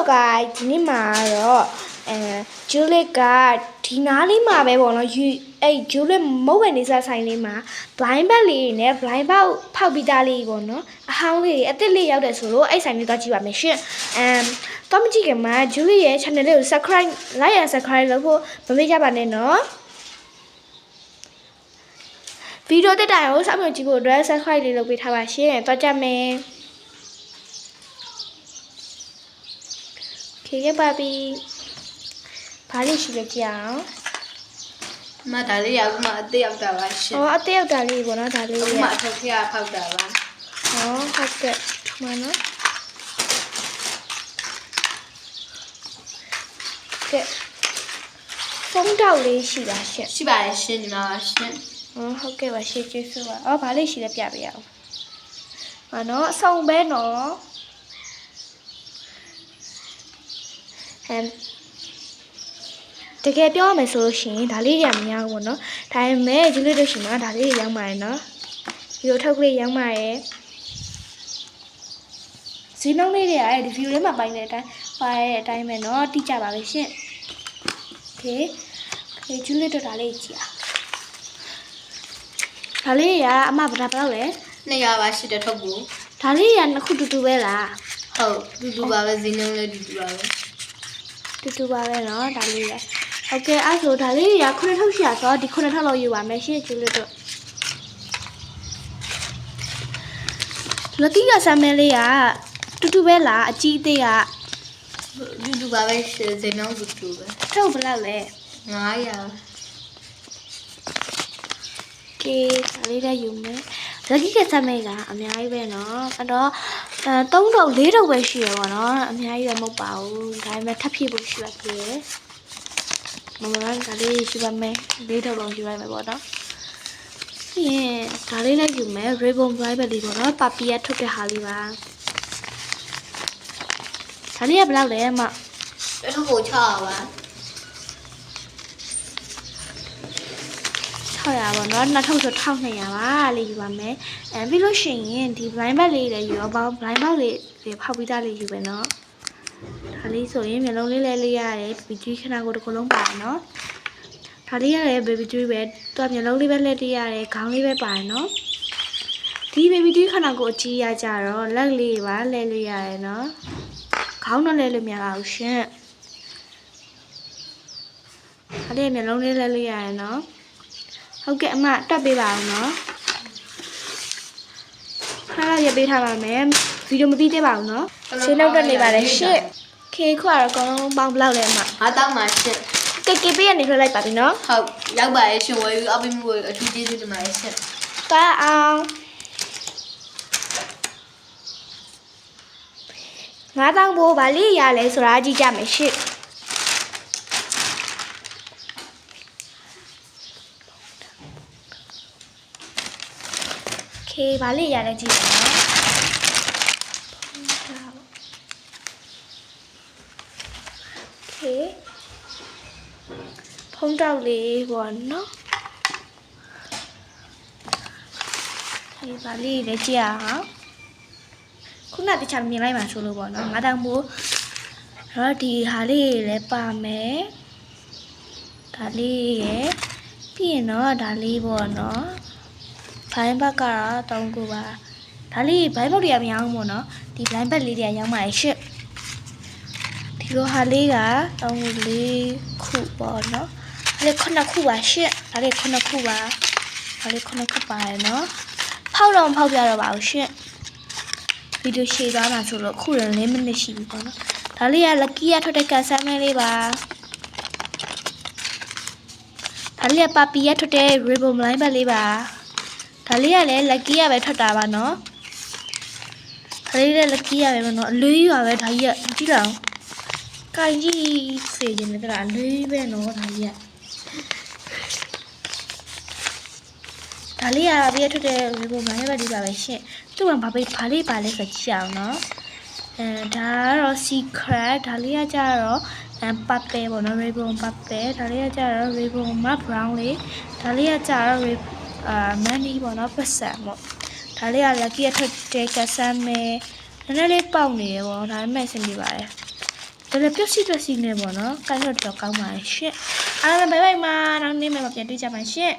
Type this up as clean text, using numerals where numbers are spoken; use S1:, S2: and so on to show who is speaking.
S1: Hello guys ဒီနေ့မှာတော့Juliet ကဒီနားလေးမှာပဲပေါ့နော်Juliet မုတ်ဝဲနေစားဆိုင်လေးမှာ blind bag လေးနဲ့ blind bag ဖောက်ပြီးသားလေးပေါ့နော်အဟောင်းလေးအစ်စ်လေးရောက်တယ်ဆိုလို့အဲ့ဆိုင်လေးသွားကြည့်ပါမယ်ရှင်တော့မကြည့်ခင်မှာ Juliet ရဲ့ channel လေးကို subscribe like and subscribe လုပ်ဖို့မမေ့ကြပါနဲ့နော်ဗီဒီယိုတက်တိုင်ကိုစောင့်မျှော်ကြည့်ဖို့အတွက် subscribe လေးလုပ်ပေးထားပါရှင်တော့ကြမယ်ခဲ့ပါပြီဘာလို့ရှိလဲကြအောင်
S2: မဒါလေးရောက်မှအသေးရောက်တာပါရှင်
S1: အသေးရောက်တာလေးပေါ့နော်ဒါလေး
S2: မှအထက်ထရဖောက်တာပါ
S1: ဟုတ်ကဲ့ထမနော်ကဲဖုန်းတောက်လေးရှိတာရှင်
S2: ရှိပါတယ်ရှင်ဒီမှာပါရှင်
S1: ဟုတ်ကဲ့ပါရှင်းကျေးဇူးပါဘာလေးရှိလဲပြပေးရအောင်နော်အဆောင်ပဲနော်တကယ်ပြောရမယ်ဆိုလို့ရှိရင်ဒါလေးတွေကမရဘူးပေါ့နော်ဒါပေမဲ့ဒီလိုတို့ရှိမှာဒါလေးတွေရောက်มาရယ်နော်ဒီလိုထုတ်ကလေးရောက်มาရယ်ဇီးနှောင်းလေးတွေကဒီ view ထဲမှာပိုင်းတဲ့အတိုင်းပါတဲ့အတိုင်းပဲနော်တိကျပါပဲရှင့်โอเคကျူးလေးတို့ဒါလေးကြည့်ဒါလေးတွေကအမဘယ်လောက်လဲ
S2: 200ပါရှိတယ်ထုတ်ဘူး
S1: ဒါလေးတွေကနှစ်ခုတူတူပဲလား
S2: ဟုတ်တူပါပဲဇီးနှုံးလေးတူပါပဲ
S1: တူပါပဲเนาะဒါလေးလေโอเคအဲ့ဆိုဒါလေးတွေက9800ဆိုတော့ဒီ9000လောက်ယူပါမယ်ရှင်းကျူလို့တော့လက်ကီကဆမ်မဲလေးကတူပဲလားအကြီးအသေးက
S2: တူပါပဲဇေနောင်းတူပဲ
S1: ထုတ်ဘယ်လောက်လဲ
S2: 900
S1: ကဲဒါလေးလည်းယူမယ်လက်ကီကဆမ်မဲကအများကြီးပဲเนาะအဲ့တော့3တော့4တော့ပဲရှိရပါတော့အများကြီးတော့မဟုတ်ပါဘူးဒါပေမဲ့ထပ်ဖြည့်ဖို့ရှိပါသေးတယ်မမကဒါလေးရှိပါမယ်4တော့လုံးယူလိုက်မယ်ပေါ့နော်ပြီးရင်ဒါလေးလည်းယူမယ် ribbon private လေးပေါ့နော်ပါပီယာထုတ်တဲ့ဟာလေးပါဒါလေးကဘယ်လောက်လဲအမ
S2: အဲ့ထုတ်ဖို့600ပါ
S1: 600ပါနော်2000ဆို1200ပါလေးယူပါမယ်ပြီးလို့ရှိရင်ဒီ blind bag လေးလည်းယူအောင် blind bag လေးဖောက်ပြီးသားလေးယူပဲနော်ဒါလေးဆိုရင်မျိုးလုံးလေးလည်းလေးရတယ် baby tree ခဏကိုတစ်ခုလုံးပါတယ်နော်ဒါလေးရတယ် baby tree ပဲတော့မျိုးလုံးလေးပဲလက်လေးရတယ်ခေါင်းလေးပဲပါတယ်နော်ဒီ baby tree ခဏကိုအကြီးရကြတော့လက်လေးပါလဲလို့ရတယ်နော်ခေါင်းတော့လဲလို့မရပါဘူးရှင်ဒါလေးမျိုးလုံးလေးလဲလို့ရတယ်နော်ဟုတ်ကဲ့အမတက်ပေးပါအောင်နော်ခဏရပေးထားပါမယ်ဗီဒီယိုမပြီးသေးပါဘူးနော်ရှင်းလောက်တက်နေပါတယ်ရှစ်ခေခွာတော့အကုန်လုံးပေါင်းဘလောက်လဲအမ
S2: 5000ပါရှစ်
S1: ကေပေးရနေထွက်လိုက်ပါပြီနော်
S2: ဟုတ်ရောက်ပါရဲ့ရှင်ဝယ်ယူအပိမှုအထူးကျေးဇူးတင်ပါတယ်ရှစ်
S1: သွားအောင်9000ဘိုးဗာလေးရလဲဆိုတာကြည့်ကြမယ်ရှစ်ခေဗာလေးရလဲကြည့်ပါဖုန်းတောက်လေးပေါ့နော်ဒီပါလေးလည်းကြည့်အောင်ခုနတခြားမြင်လိုက်မှာဆိုလို့ပေါ့နော်9000ဘိုးတော့ဒီဟာလေးလည်းပါမယ်ဒါလေးရယ်ပြီးရင်တော့ဒါလေးပေါ့နော်ဘိုင်းဘက်ကတော့3ခုပါဒါလေးဘိုင်းဘက်တွေကမရအောင်ပေါ့နော်ဒီဘိုင်းဘက်လေးတွေကရောက်မှာရှစ်ဒီလိုဟာလေးက3ခု4ခုပေါ့နော်ဒါလေး9ခုပါရှစ်ဒါလေး9ခုပါဒါလေး9ခုပါတယ်နော်ဖောက်တော့မဖောက်ပြတော့ပါဘူးရှစ်ဗီဒီယိုရှေ့သွားမှာဆိုတော့ခုလည်း4မိနစ်ရှိပြီပေါ့နော်ဒါလေးက lucky ရထွက်တဲ့ကန်ဆယ်မဲလေးပါဒါလေးကပါပီရထွက်တဲ့ ribbon line ဘက်လေးပါဒါလေးကလည်း lucky ရပဲထွက်တာပါနော်ဒါလေးလည်း lucky ရပဲပေါ့နော်အလေးရပဲဒါကြီးကကြည့်လောက်ကိုင်ကြီးစေခြင်းနဲ့ကအလေးပဲနော်ဒါကြီးကဒါလေးကပြည့်ထွက်တဲ့ ribbon line ဘက်လေးပါပဲရှင့်သူ့မှာဘာလေးပါလဲဆိုကြည့်အောင်နော်ဒါကတော့ secret ဒါလေးကကြတော့ပတ်ပဲပေါ့နော် ribbon ပတ်ပဲဒါလေးကကြတော့ ribbon မှာ brown လေးဒါလေးကကြတော့money ပေါ့နော်ပတ်စံပေါ့ဒါလေးက lucky ထွက်တဲ့ကဆမ်းမဲနည်းနည်းလေးပေါက်နေရပေါ့ဒါပေမဲ့အဆင်ပြေပါတယ် ဒါလည်းပြုတ်စီနေပေါ့နော်ကိုင်းတော့တော့ကောင်းပါရဲ့ရှင့်အားလုံးဘိုင်ဘိုင်မှာနောက်နေ့မှပြန်တွေ့ကြပါရှင့်